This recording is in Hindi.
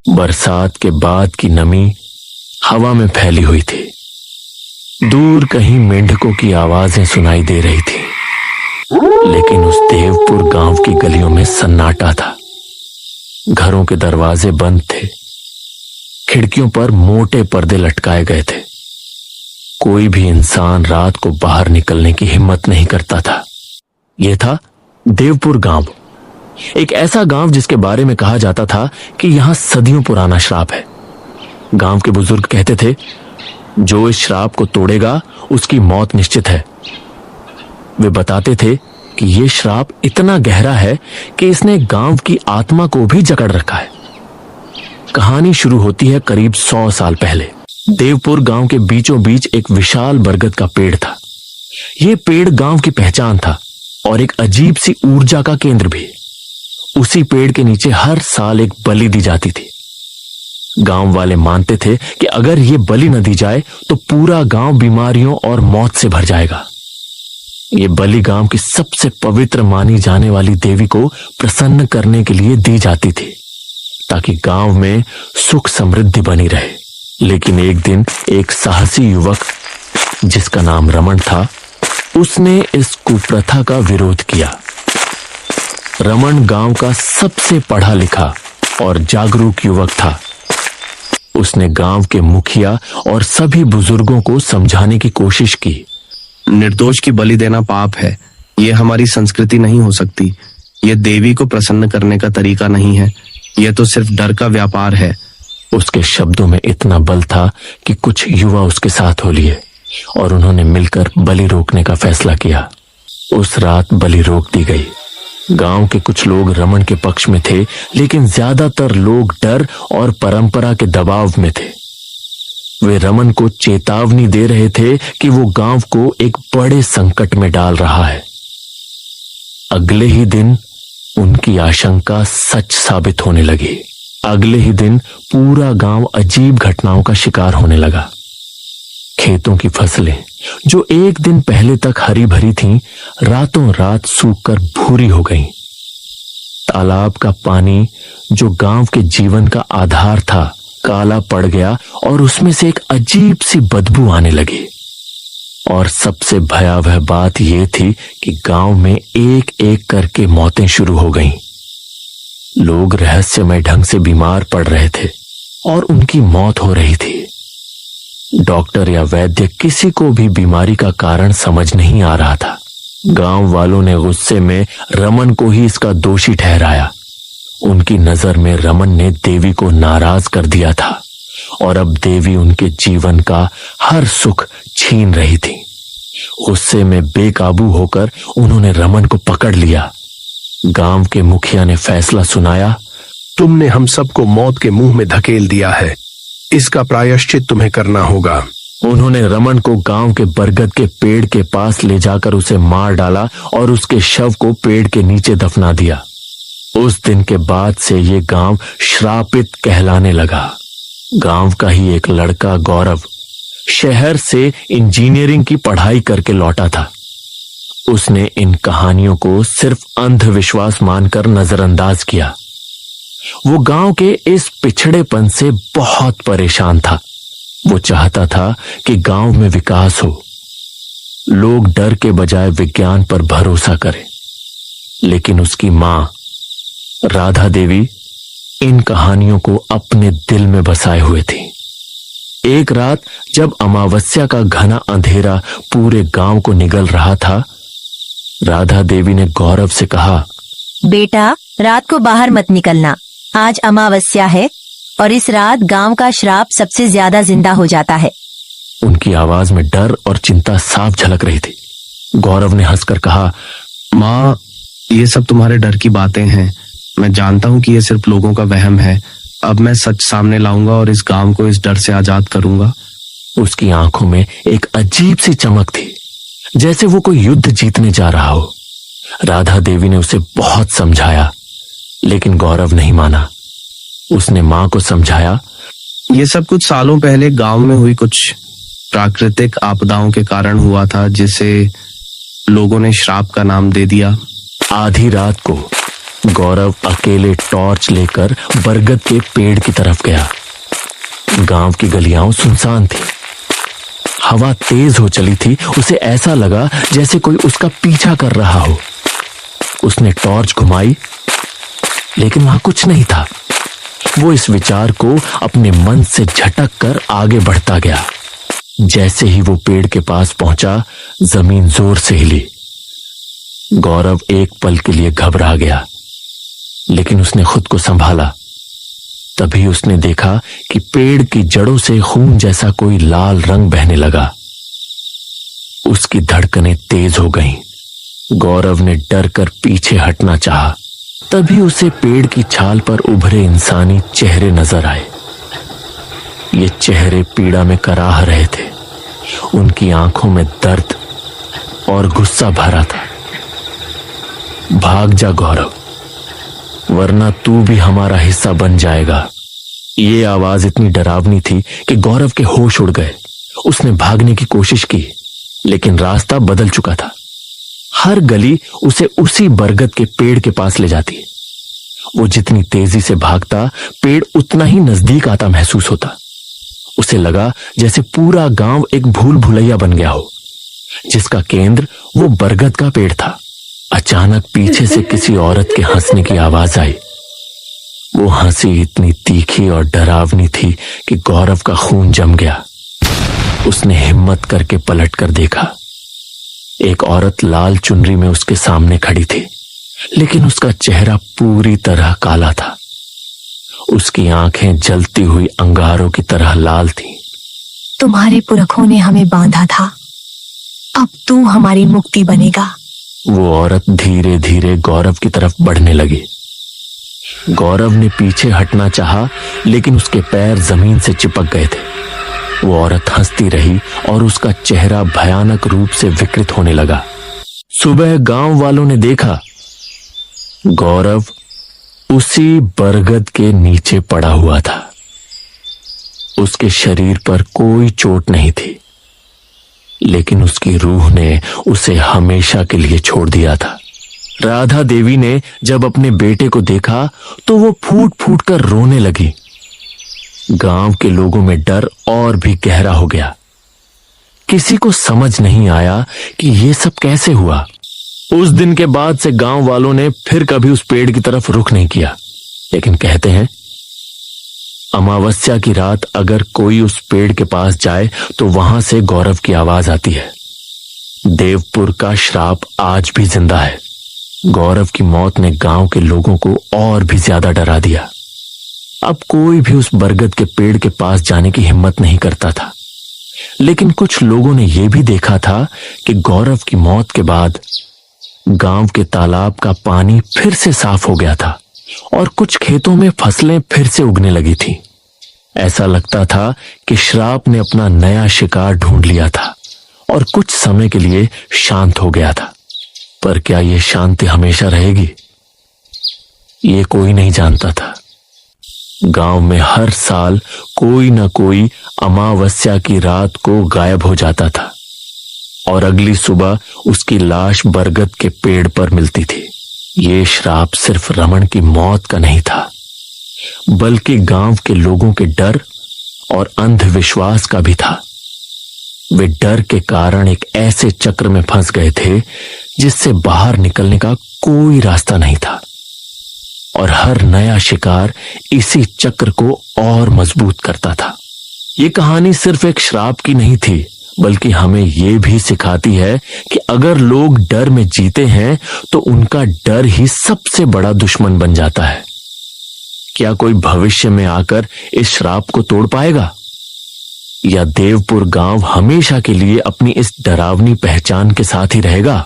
बरसात के बाद की नमी हवा में फैली हुई थी। दूर कहीं मेंढकों की आवाजें सुनाई दे रही थी, लेकिन उस देवपुर गांव की गलियों में सन्नाटा था। घरों के दरवाजे बंद थे, खिड़कियों पर मोटे पर्दे लटकाए गए थे। कोई भी इंसान रात को बाहर निकलने की हिम्मत नहीं करता था। यह था देवपुर गांव, एक ऐसा गांव जिसके बारे में कहा जाता था कि यहां सदियों पुराना श्राप है। गांव के बुजुर्ग कहते थे, जो इस श्राप को तोड़ेगा उसकी मौत निश्चित है। वे बताते थे कि यह श्राप इतना गहरा है कि इसने गांव की आत्मा को भी जकड़ रखा है। कहानी शुरू होती है करीब 100 साल पहले। देवपुर गांव के बीचों बीच एक विशाल बरगद का पेड़ था। यह पेड़ गांव की पहचान था और एक अजीब सी ऊर्जा का केंद्र भी। उसी पेड़ के नीचे हर साल एक बलि दी जाती थी। गांव वाले मानते थे कि अगर ये बलि न दी जाए तो पूरा गांव बीमारियों और मौत से भर जाएगा। ये बलि गांव की सबसे पवित्र मानी जाने वाली देवी को प्रसन्न करने के लिए दी जाती थी, ताकि गांव में सुख समृद्धि बनी रहे। लेकिन एक दिन एक साहसी युवक, जिसका नाम रमन था, उसने इस कुप्रथा का विरोध किया। रमन गांव का सबसे पढ़ा लिखा और जागरूक युवक था। उसने गांव के मुखिया और सभी बुजुर्गों को समझाने की कोशिश की। निर्दोष की बलि देना पाप है। यह हमारी संस्कृति नहीं हो सकती। यह देवी को प्रसन्न करने का तरीका नहीं है। यह तो सिर्फ डर का व्यापार है। उसके शब्दों में इतना बल था कि कुछ युवा उसके साथ हो लिए और उन्होंने मिलकर बलि रोकने का फैसला किया। उस रात बलि रोक दी गई। गांव के कुछ लोग रमन के पक्ष में थे, लेकिन ज्यादातर लोग डर और परंपरा के दबाव में थे। वे रमन को चेतावनी दे रहे थे कि वो गांव को एक बड़े संकट में डाल रहा है। अगले ही दिन उनकी आशंका सच साबित होने लगी। अगले ही दिन पूरा गांव अजीब घटनाओं का शिकार होने लगा। खेतों की फसलें, जो एक दिन पहले तक हरी भरी थीं, रातों रात सूखकर भूरी हो गईं। तालाब का पानी, जो गांव के जीवन का आधार था, काला पड़ गया और उसमें से एक अजीब सी बदबू आने लगी। और सबसे भयावह बात यह थी कि गांव में एक एक करके मौतें शुरू हो गईं। लोग रहस्यमय ढंग से बीमार पड़ रहे थे और उनकी मौत हो रही थी। डॉक्टर या वैद्य किसी को भी बीमारी का कारण समझ नहीं आ रहा था। गांव वालों ने गुस्से में रमन को ही इसका दोषी ठहराया। उनकी नजर में रमन ने देवी को नाराज कर दिया था और अब देवी उनके जीवन का हर सुख छीन रही थी। गुस्से में बेकाबू होकर उन्होंने रमन को पकड़ लिया। गांव के मुखिया ने फैसला सुनाया, तुमने हम सबको मौत के मुंह में धकेल दिया है। इसका प्रायश्चित तुम्हें करना होगा। उन्होंने रमन को गांव के बरगद के पेड़ के पास ले जाकर उसे मार डाला और उसके शव को पेड़ के नीचे दफना दिया। उस दिन के बाद से ये गांव श्रापित कहलाने लगा। गांव का ही एक लड़का गौरव शहर से इंजीनियरिंग की पढ़ाई करके लौटा था। उसने इन कहानियों को सिर्फ अंधविश्वास मानकर नजरअंदाज किया। वो गांव के इस पिछड़ेपन से बहुत परेशान था। वो चाहता था कि गांव में विकास हो, लोग डर के बजाय विज्ञान पर भरोसा करें। लेकिन उसकी मां राधा देवी इन कहानियों को अपने दिल में बसाए हुए थी। एक रात जब अमावस्या का घना अंधेरा पूरे गांव को निगल रहा था, राधा देवी ने गौरव से कहा, बेटा, रात को बाहर मत निकलना। आज अमावस्या है और इस रात गांव का श्राप सबसे ज्यादा जिंदा हो जाता है। उनकी आवाज में डर और चिंता साफ झलक रही थी। गौरव ने हंसकर कहा, माँ, ये सब तुम्हारे डर की बातें हैं। मैं जानता हूँ कि ये सिर्फ लोगों का वहम है। अब मैं सच सामने लाऊंगा और इस गांव को इस डर से आजाद करूंगा। उसकी आंखों में एक अजीब सी चमक थी, जैसे वो कोई युद्ध जीतने जा रहा हो। राधा देवी ने उसे बहुत समझाया, लेकिन गौरव नहीं माना। उसने मां को समझाया, ये सब कुछ सालों पहले गांव में हुई कुछ प्राकृतिक आपदाओं के कारण हुआ था, जिसे लोगों ने श्राप का नाम दे दिया। आधी रात को गौरव अकेले टॉर्च लेकर बरगद के पेड़ की तरफ गया। गांव की गलियां सुनसान थी। हवा तेज हो चली थी। उसे ऐसा लगा जैसे कोई उसका पीछा कर रहा हो। उसने टॉर्च घुमाई, लेकिन वहां कुछ नहीं था। वो इस विचार को अपने मन से झटक कर आगे बढ़ता गया। जैसे ही वो पेड़ के पास पहुंचा, जमीन जोर से हिली। गौरव एक पल के लिए घबरा गया, लेकिन उसने खुद को संभाला। तभी उसने देखा कि पेड़ की जड़ों से खून जैसा कोई लाल रंग बहने लगा। उसकी धड़कनें तेज हो गईं। गौरव ने डर कर पीछे हटना चाहा। तभी उसे पेड़ की छाल पर उभरे इंसानी चेहरे नजर आए। ये चेहरे पीड़ा में कराह रहे थे। उनकी आंखों में दर्द और गुस्सा भरा था। भाग जा गौरव, वरना तू भी हमारा हिस्सा बन जाएगा। ये आवाज इतनी डरावनी थी कि गौरव के होश उड़ गए। उसने भागने की कोशिश की, लेकिन रास्ता बदल चुका था। हर गली उसे उसी बरगद के पेड़ के पास ले जाती। वो जितनी तेजी से भागता, पेड़ उतना ही नजदीक आता महसूस होता। उसे लगा जैसे पूरा गांव एक भूल भुलैया बन गया हो, जिसका केंद्र वो बरगद का पेड़ था। अचानक पीछे से किसी औरत के हंसने की आवाज आई। वो हंसी इतनी तीखी और डरावनी थी कि गौरव का खून जम गया। उसने हिम्मत करके पलट कर देखा। एक औरत लाल चुनरी में उसके सामने खड़ी थी, लेकिन उसका चेहरा पूरी तरह काला था। उसकी आंखें जलती हुई अंगारों की तरह लाल थीं। तुम्हारे पुरखों ने हमें बांधा था, अब तू हमारी मुक्ति बनेगा। वो औरत धीरे धीरे गौरव की तरफ बढ़ने लगी। गौरव ने पीछे हटना चाहा, लेकिन उसके पैर जमीन से चिपक गए थे। वो औरत हंसती रही और उसका चेहरा भयानक रूप से विकृत होने लगा। सुबह गांव वालों ने देखा, गौरव उसी बरगद के नीचे पड़ा हुआ था। उसके शरीर पर कोई चोट नहीं थी, लेकिन उसकी रूह ने उसे हमेशा के लिए छोड़ दिया था। राधा देवी ने जब अपने बेटे को देखा तो वो फूट फूट कर रोने लगी। गांव के लोगों में डर और भी गहरा हो गया। किसी को समझ नहीं आया कि ये सब कैसे हुआ। उस दिन के बाद से गांव वालों ने फिर कभी उस पेड़ की तरफ रुख नहीं किया। लेकिन कहते हैं, अमावस्या की रात अगर कोई उस पेड़ के पास जाए तो वहां से गौरव की आवाज आती है। देवपुर का श्राप आज भी जिंदा है। गौरव की मौत ने गांव के लोगों को और भी ज्यादा डरा दिया। अब कोई भी उस बरगद के पेड़ के पास जाने की हिम्मत नहीं करता था। लेकिन कुछ लोगों ने यह भी देखा था कि गौरव की मौत के बाद गांव के तालाब का पानी फिर से साफ हो गया था और कुछ खेतों में फसलें फिर से उगने लगी थी। ऐसा लगता था कि श्राप ने अपना नया शिकार ढूंढ लिया था और कुछ समय के लिए शांत हो गया था। पर क्या यह शांति हमेशा रहेगी, ये कोई नहीं जानता था। गांव में हर साल कोई न कोई अमावस्या की रात को गायब हो जाता था और अगली सुबह उसकी लाश बरगद के पेड़ पर मिलती थी। ये श्राप सिर्फ रमन की मौत का नहीं था, बल्कि गांव के लोगों के डर और अंधविश्वास का भी था। वे डर के कारण एक ऐसे चक्र में फंस गए थे जिससे बाहर निकलने का कोई रास्ता नहीं था, और हर नया शिकार इसी चक्र को और मजबूत करता था। ये कहानी सिर्फ एक श्राप की नहीं थी, बल्कि हमें यह भी सिखाती है कि अगर लोग डर में जीते हैं तो उनका डर ही सबसे बड़ा दुश्मन बन जाता है। क्या कोई भविष्य में आकर इस श्राप को तोड़ पाएगा, या देवपुर गांव हमेशा के लिए अपनी इस डरावनी पहचान के साथ ही रहेगा?